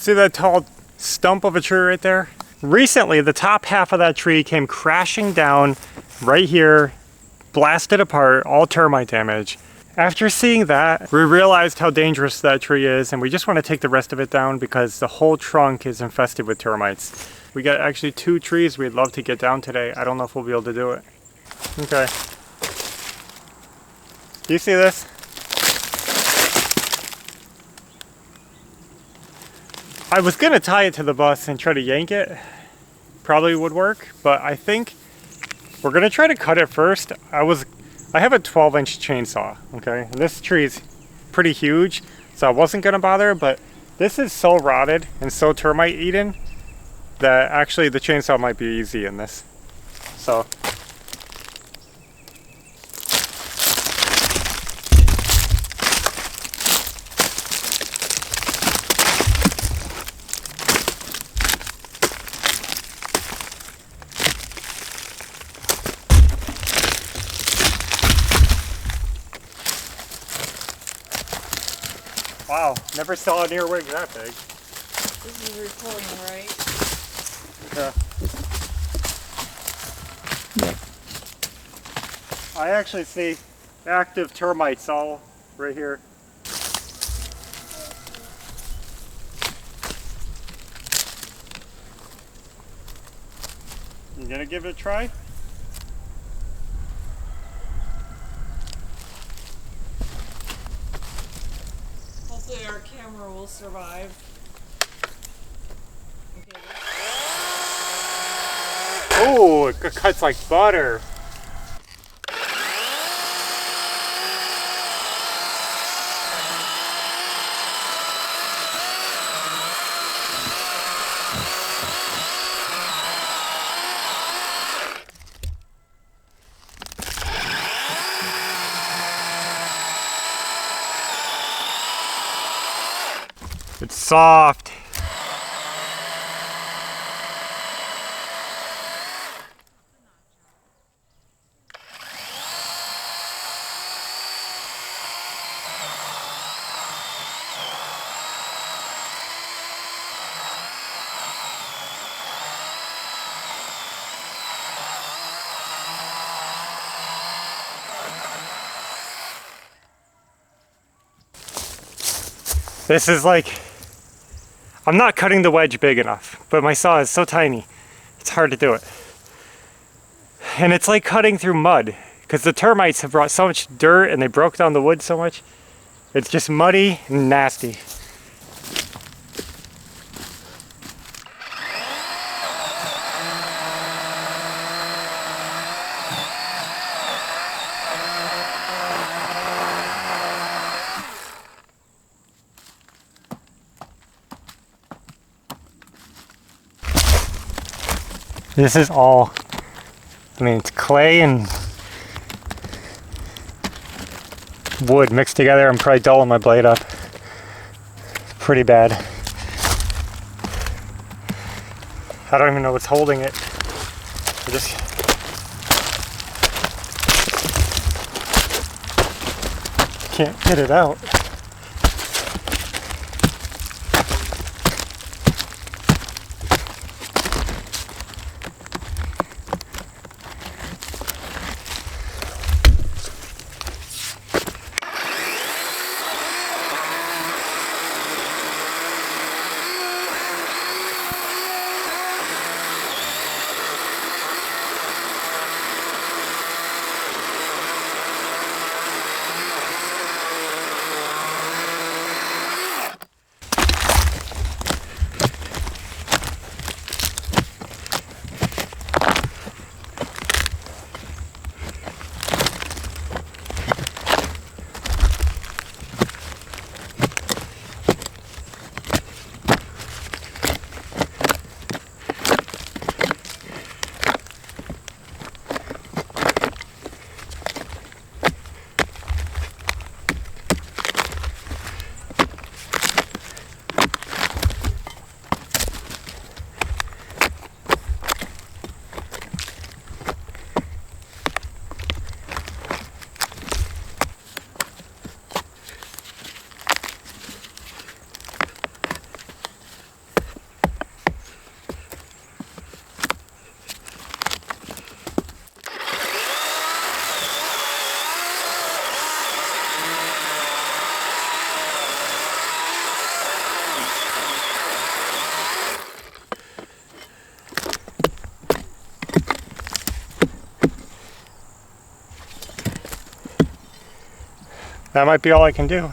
See that tall stump of a tree right there? Recently, the top half of that tree came crashing down right here, blasted apart, all termite damage. After seeing that, we realized how dangerous that tree is, and we just want to take the rest of it down because the whole trunk is infested with termites. We got actually 2 trees we'd love to get down today. I don't know if we'll be able to do it. Okay. Do you see this? I was gonna tie it to the bus and try to yank it. Probably would work, but I think we're gonna try to cut it first. I have a 12-inch chainsaw, okay? And this tree is pretty huge, so I wasn't gonna bother, but this is so rotted and so termite eaten that actually the chainsaw might be easy in this. So. Wow, never saw an earwig that big. This is recording, right? Yeah. I actually see active termites all right here. You gonna give it a try? Hopefully our camera will survive. Okay. Oh, it cuts like butter. It's soft. This is like, I'm not cutting the wedge big enough, but my saw is so tiny, it's hard to do it. And it's like cutting through mud, because the termites have brought so much dirt and they broke down the wood so much. It's just muddy and nasty. This is all, I mean, it's clay and wood mixed together. I'm probably dulling my blade up pretty bad. I don't even know what's holding it. I just can't get it out. That might be all I can do.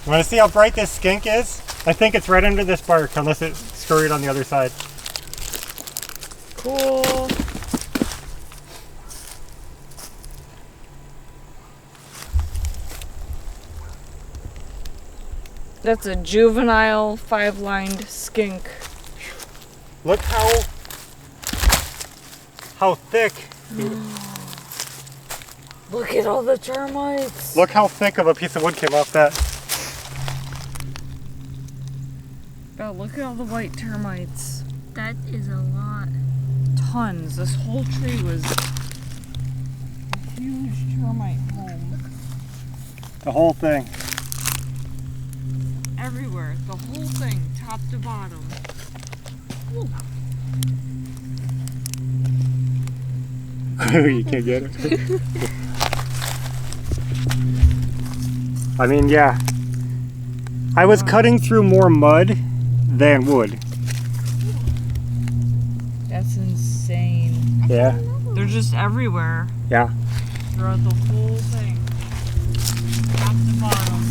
You want to see how bright this skink is? I think it's right under this bark, unless it's scurried on the other side. Cool. That's a juvenile 5-lined skink. Look how thick. Look at all the termites. Look how thick of a piece of wood came off that. Oh, look at all the white termites. That is a lot. Tons. This whole tree was a huge termite home. The whole thing. Everywhere. The whole thing, top to bottom. You can't get it. I mean, yeah. I was cutting through more mud than wood. That's insane. Yeah. They're just everywhere. Yeah. Throughout the whole thing. Top to bottom.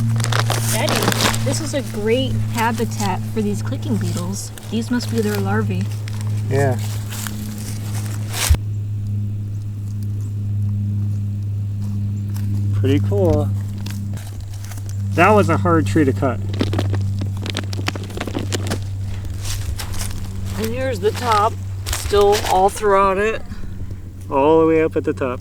Daddy, this is a great habitat for these clicking beetles. These must be their larvae. Yeah. Pretty cool. That was a hard tree to cut. And here's the top, still all throughout it. All the way up at the top.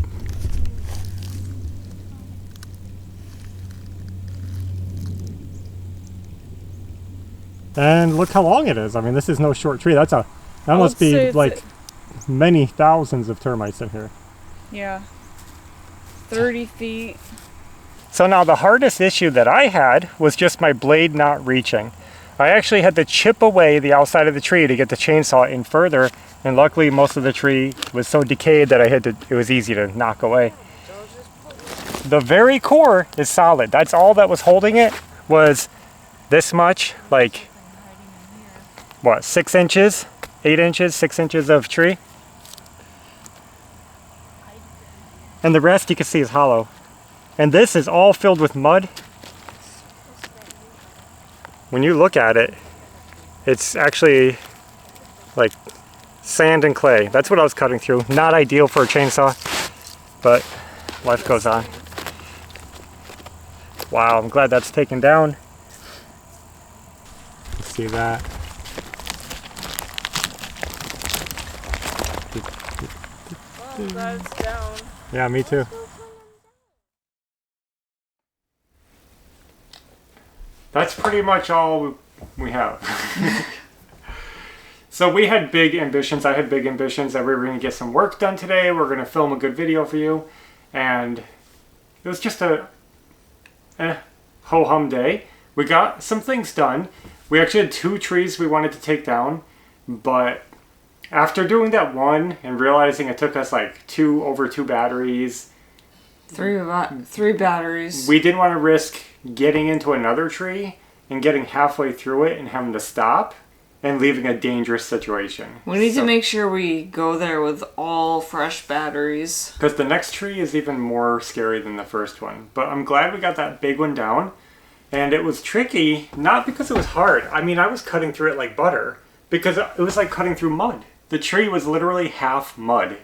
And look how long it is. I mean, this is no short tree. That must be like many thousands of termites in here. Yeah. 30 feet. So now the hardest issue that I had was just my blade not reaching. I actually had to chip away the outside of the tree to get the chainsaw in further, and luckily most of the tree was so decayed that it was easy to knock away. The very core is solid. That's all that was holding it, was this much, like, what, 6 inches? 8 inches, 6 inches of tree? And the rest you can see is hollow. And this is all filled with mud. When you look at it, it's actually like sand and clay. That's what I was cutting through. Not ideal for a chainsaw, but life goes on. Wow, I'm glad that's taken down. Let's see that. Oh, that's down. Yeah, me too. That's pretty much all we have. So we had big ambitions. I had big ambitions that we were going to get some work done today. We're going to film a good video for you. And it was just a ho-hum day. We got some things done. We actually had 2 trees we wanted to take down. But after doing that one and realizing it took us like over two batteries. 3 batteries. We didn't want to risk getting into another tree and getting halfway through it and having to stop and leaving a dangerous situation. We need to make sure we go there with all fresh batteries. Because the next tree is even more scary than the first one. But I'm glad we got that big one down. And it was tricky, not because it was hard. I mean, I was cutting through it like butter. Because it was like cutting through mud. The tree was literally half mud.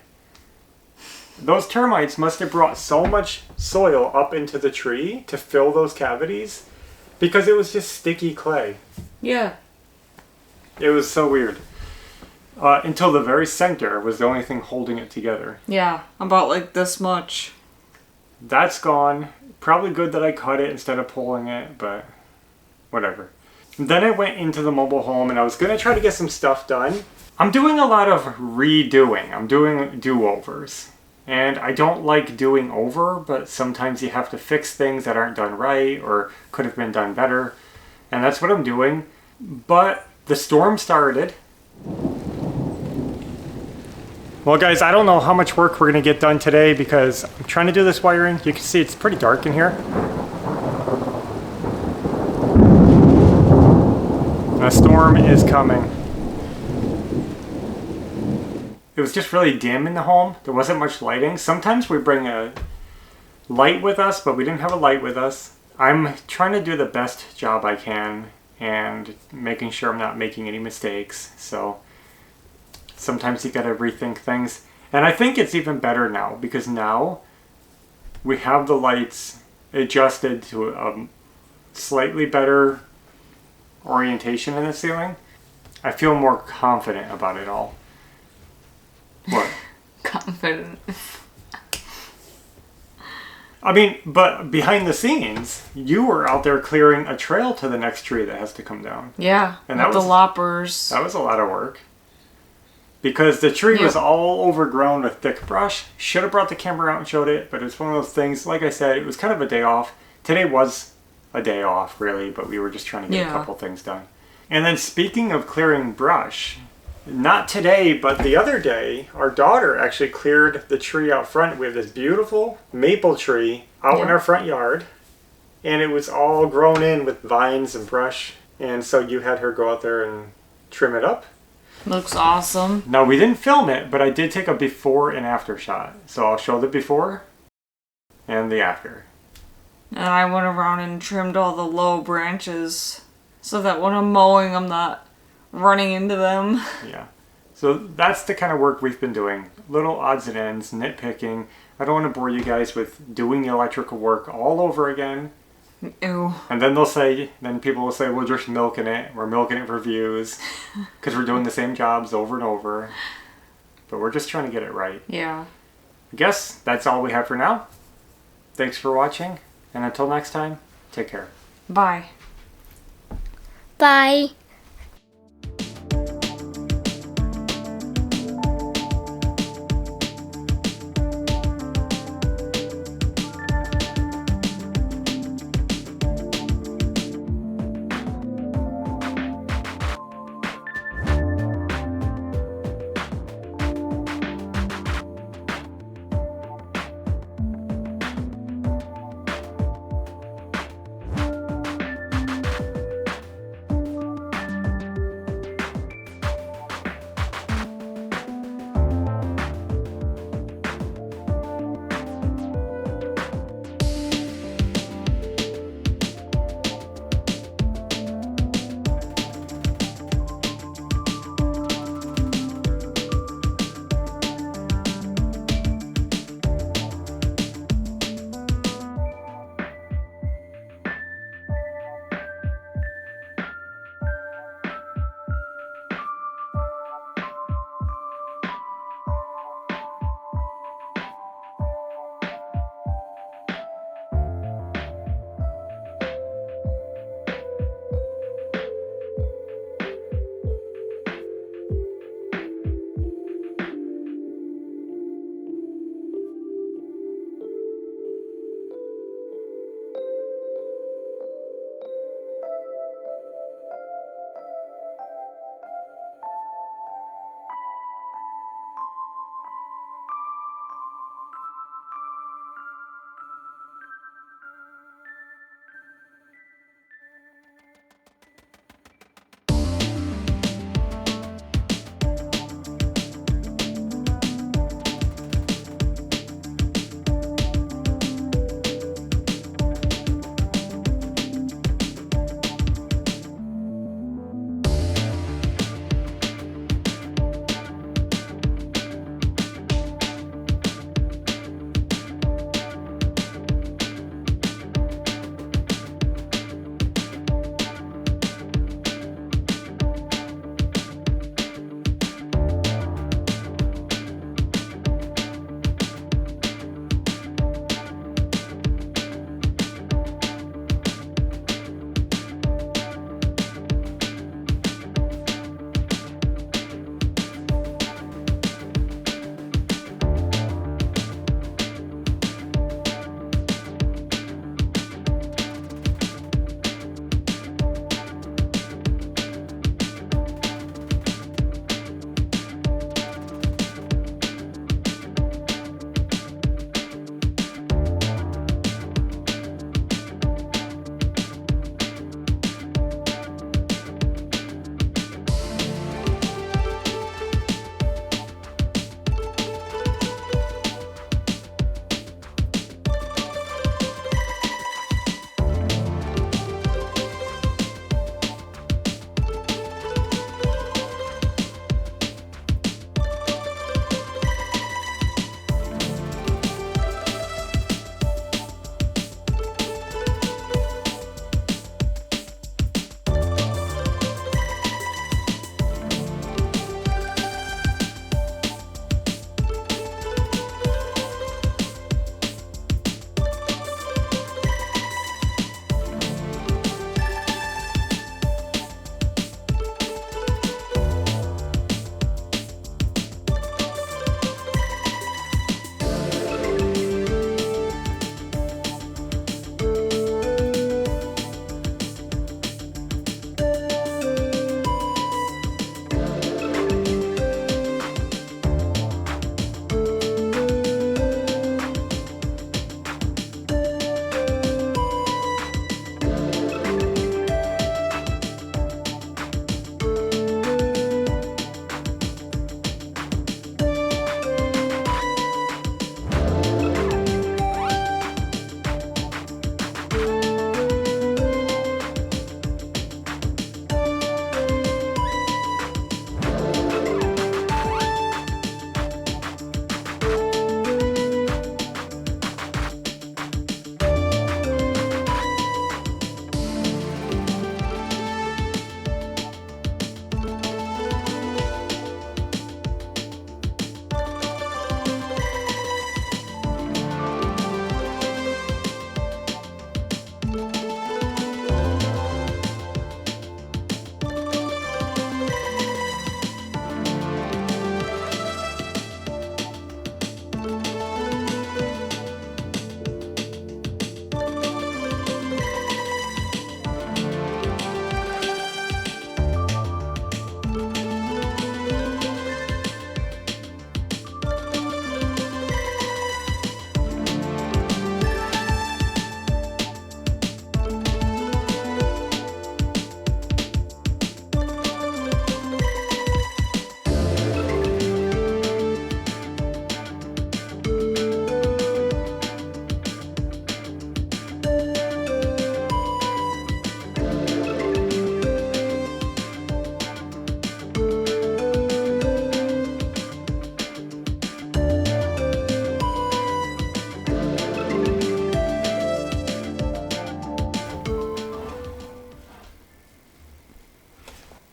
Those termites must have brought so much soil up into the tree to fill those cavities because it was just sticky clay. Yeah. It was so weird. Until the very center was the only thing holding it together. Yeah, about like this much. That's gone. Probably good that I cut it instead of pulling it, but whatever. Then I went into the mobile home and I was going to try to get some stuff done. I'm doing a lot of redoing. I'm doing do-overs. And I don't like doing over, but sometimes you have to fix things that aren't done right or could have been done better. And that's what I'm doing. But the storm started. Well guys, I don't know how much work we're going to get done today because I'm trying to do this wiring. You can see it's pretty dark in here. A storm is coming. It was just really dim in the home. There wasn't much lighting. Sometimes we bring a light with us, but we didn't have a light with us. I'm trying to do the best job I can and making sure I'm not making any mistakes. So sometimes you gotta rethink things. And I think it's even better now because now we have the lights adjusted to a slightly better orientation in the ceiling. I feel more confident about it all. What? Confident. I mean, but behind the scenes, you were out there clearing a trail to the next tree that has to come down. Yeah, And with that the was- loppers. That was a lot of work. Because the tree was Yep. all overgrown with thick brush. Should have brought the camera out and showed it, but it's one of those things, like I said, it was kind of a day off. Today was a day off, really, but we were just trying to get a Yeah. couple things done. And then speaking of clearing brush, not today, but the other day, our daughter actually cleared the tree out front. We have this beautiful maple tree out in Yeah. our front yard, and it was all grown in with vines and brush. And so you had her go out there and trim it up. Looks awesome. Now, we didn't film it, but I did take a before and after shot. So I'll show the before and the after. And I went around and trimmed all the low branches so that when I'm mowing, I'm not running into them. Yeah. So that's the kind of work we've been doing. Little odds and ends, nitpicking. I don't want to bore you guys with doing the electrical work all over again. Ew. And then then people will say, we're just milking it. We're milking it for views. Because we're doing the same jobs over and over. But we're just trying to get it right. Yeah. I guess that's all we have for now. Thanks for watching. And until next time, take care. Bye. Bye.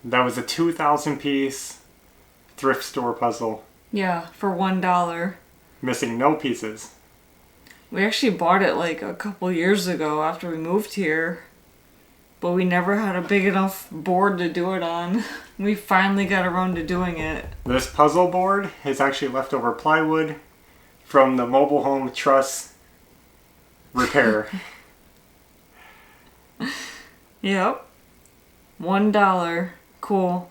That was a 2,000 piece thrift store puzzle. Yeah, for $1. Missing no pieces. We actually bought it like a couple years ago after we moved here. But we never had a big enough board to do it on. We finally got around to doing it. This puzzle board is actually leftover plywood from the mobile home truss repair. Yep. $1. Cool.